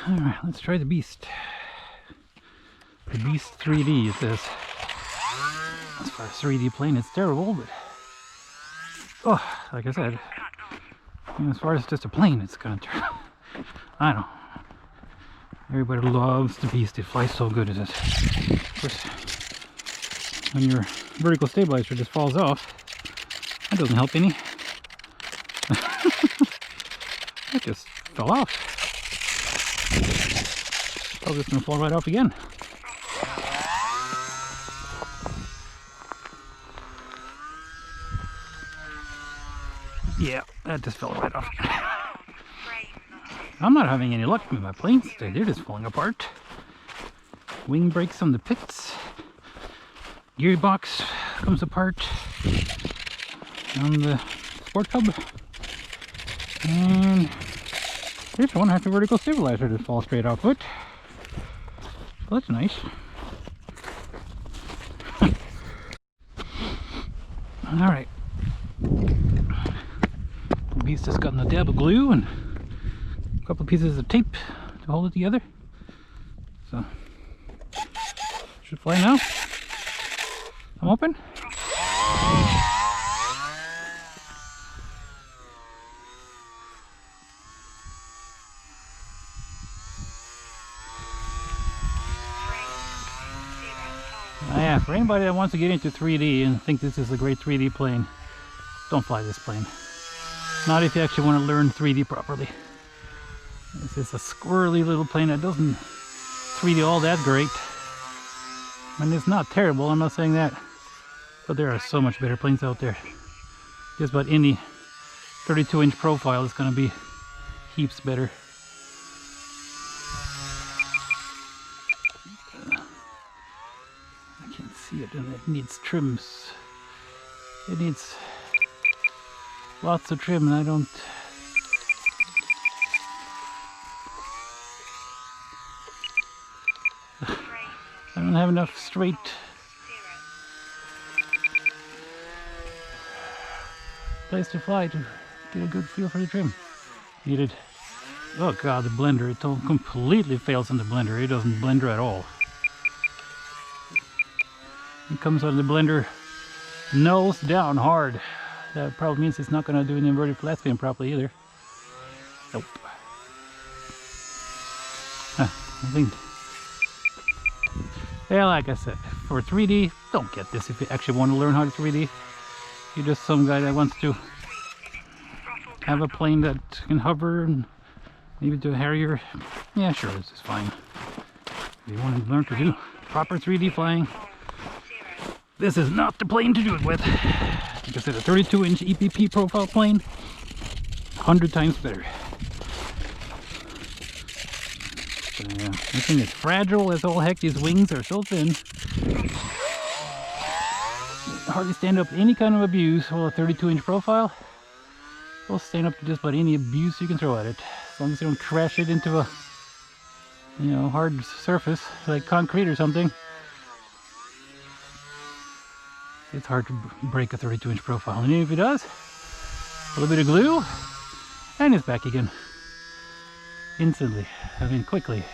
Alright, let's try the Beast. The Beast 3D, it says. As far as 3D plane, it's terrible, but... Oh, like I said, as far as just a plane, it's kind of terrible. I don't know. Everybody loves the Beast, it flies so good, it is. Of course, when your vertical stabilizer just falls off, that doesn't help any. It just fell off. Probably just gonna fall right off again. Yeah, that just fell right off. I'm not having any luck with my planes today. They're just falling apart. Wing breaks on the pits. Gearbox comes apart on the sport tub. And this one has a vertical stabilizer that falls straight off it. Well, that's nice. Alright. The Beast has gotten a dab of glue and a couple of pieces of tape to hold it together. So, should fly now. I'm open. Yeah, for anybody that wants to get into 3D and think this is a great 3D plane, don't fly this plane. Not if you actually want to learn 3D properly. This is a squirrely little plane that doesn't 3D all that great. I mean, it's not terrible, I'm not saying that. But there are so much better planes out there. Just about any 32-inch profile is going to be heaps better. I can't see it, and it needs trims. It needs lots of trim, and I don't... I don't have enough straight place to fly to get a good feel for the trim. Needed. Oh god, the blender, it completely fails on the blender. It doesn't blender at all. It comes out of the blender nose down hard. That probably means it's not going to do an inverted flat spin properly either. Nope. I think... Yeah, like I said, for 3D, don't get this if you actually want to learn how to 3D. You're just some guy that wants to have a plane that can hover and maybe do a Harrier. Yeah, sure, this is fine. If you want to learn to do proper 3D flying, this is not the plane to do it with. Like I said, a 32-inch EPP profile plane, 100 times better. So, yeah, this thing is fragile as all heck. These wings are so thin. Hardly stand up to any kind of abuse. Well, a 32-inch profile will stand up to just about any abuse you can throw at it, as long as you don't crash it into a, you know, hard surface like concrete or something. It's hard to break a 32-inch profile, and if it does, a little bit of glue, and it's back again. Instantly, I mean quickly.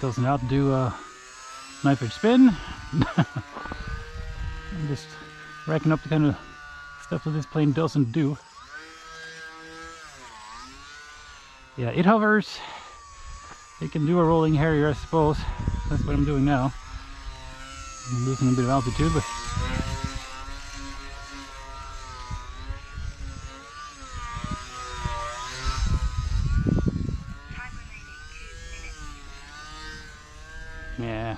Does not do a knife edge spin. I'm just racking up the kind of stuff that this plane doesn't do. Yeah, it hovers. It can do a rolling Harrier, I suppose. That's what I'm doing now. I'm losing a bit of altitude, but yeah.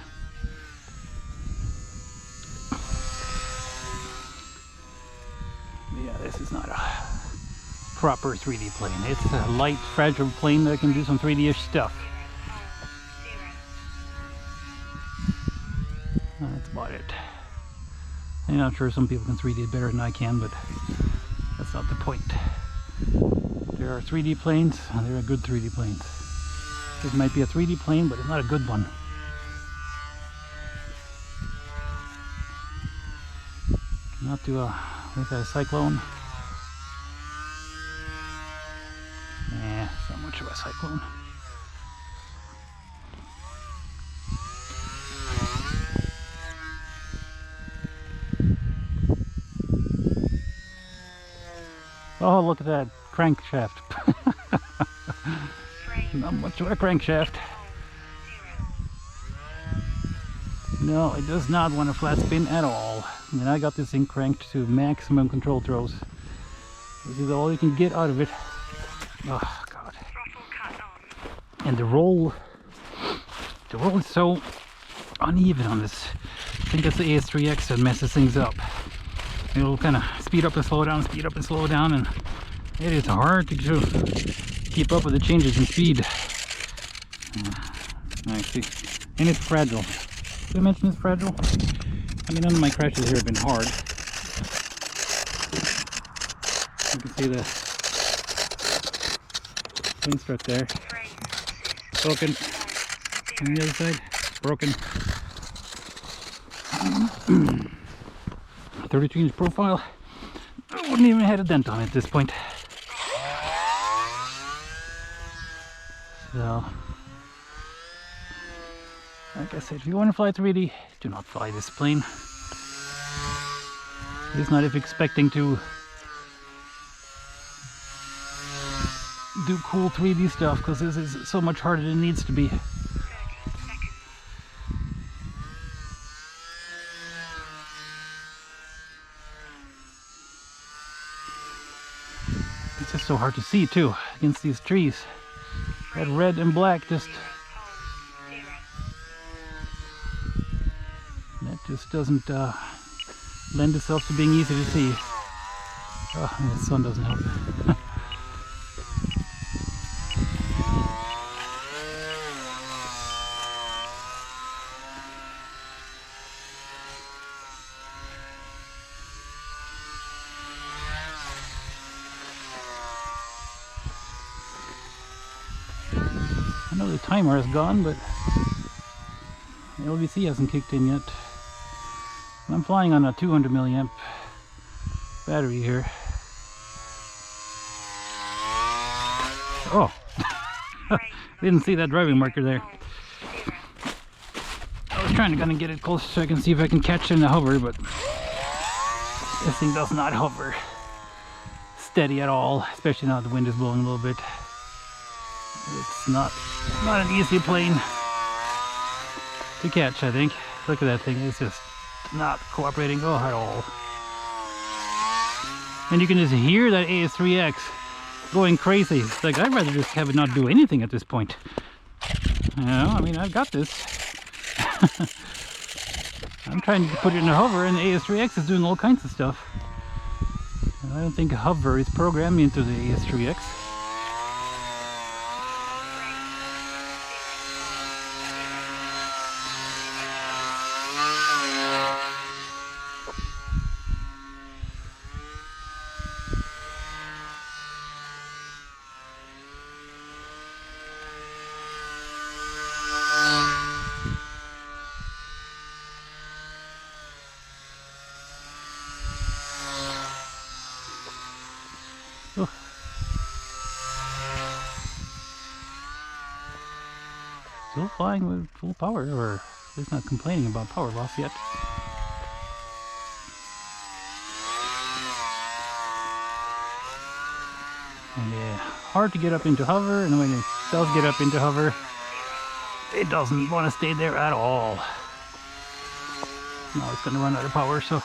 Yeah, this is not a proper 3D plane. It's a light, fragile plane that can do some 3D-ish stuff. That's about it. And I'm sure some people can 3D it better than I can, but that's not the point. There are 3D planes, and there are good 3D planes. This might be a 3D plane, but it's not a good one. Cannot do a, what's that, a cyclone? much of a cyclone. Oh, look at that crankshaft. Not much of a crankshaft. No, it does not want a flat spin at all. And I got this thing cranked to maximum control throws. This is all you can get out of it. Oh god. And the roll is so uneven on this. I think that's the AS3X that messes things up. It'll kind of speed up and slow down, speed up and slow down, and it is hard to keep up with the changes in speed. I see. And it's fragile. Did I mention it's fragile? I mean, none of my crashes here have been hard. You can see the clean strut there. Broken. On the other side, broken. 32-inch profile. I wouldn't even have a dent on it at this point. So, like I said, if you want to fly 3D, do not fly this plane. It's not if expecting to do cool 3D stuff, because this is so much harder than it needs to be. It's just so hard to see too against these trees. That red and black just doesn't lend itself to being easy to see. Oh, and the sun doesn't help. I know the timer is gone, but the LVC hasn't kicked in yet. I'm flying on a 200 milliamp battery here. Oh, didn't see that driving marker there. I was trying to kind of get it close so I can see if I can catch it in the hover, but this thing does not hover steady at all, especially now the wind is blowing a little bit. It's not an easy plane to catch, I think. Look at that thing, it's just not cooperating at all. And you can just hear that AS3X going crazy. It's like, I'd rather just have it not do anything at this point. You know, I mean, I've got this. I'm trying to put it in a hover, and the AS3X is doing all kinds of stuff. And I don't think a hover is programmed into the AS3X. Oh. Still flying with full power, or at least not complaining about power loss yet. Yeah, hard to get up into hover, and when it does get up into hover, it doesn't want to stay there at all. Now it's going to run out of power, so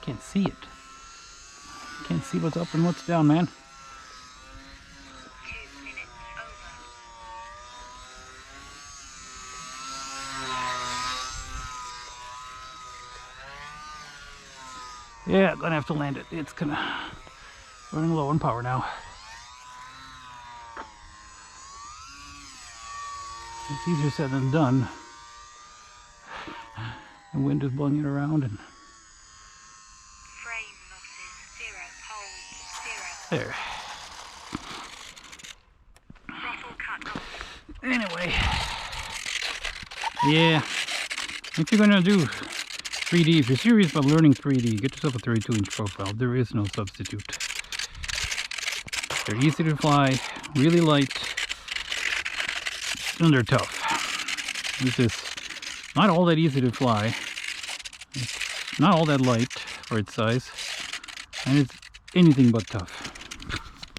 can't see it. Can't see what's up and what's down, man. 2 minutes over. Yeah, gonna have to land it. It's running low on power now. It's easier said than done. The wind is blowing it around, and Frame losses 0. Hold 0. there. Throttle cut off. Anyway, yeah, if you're gonna do 3D, if you're serious about learning 3D, get yourself a 32-inch profile. There is no substitute. They're easy to fly, really light, and they're tough. This is not all that easy to fly. It's not all that light for its size, and it's anything but tough.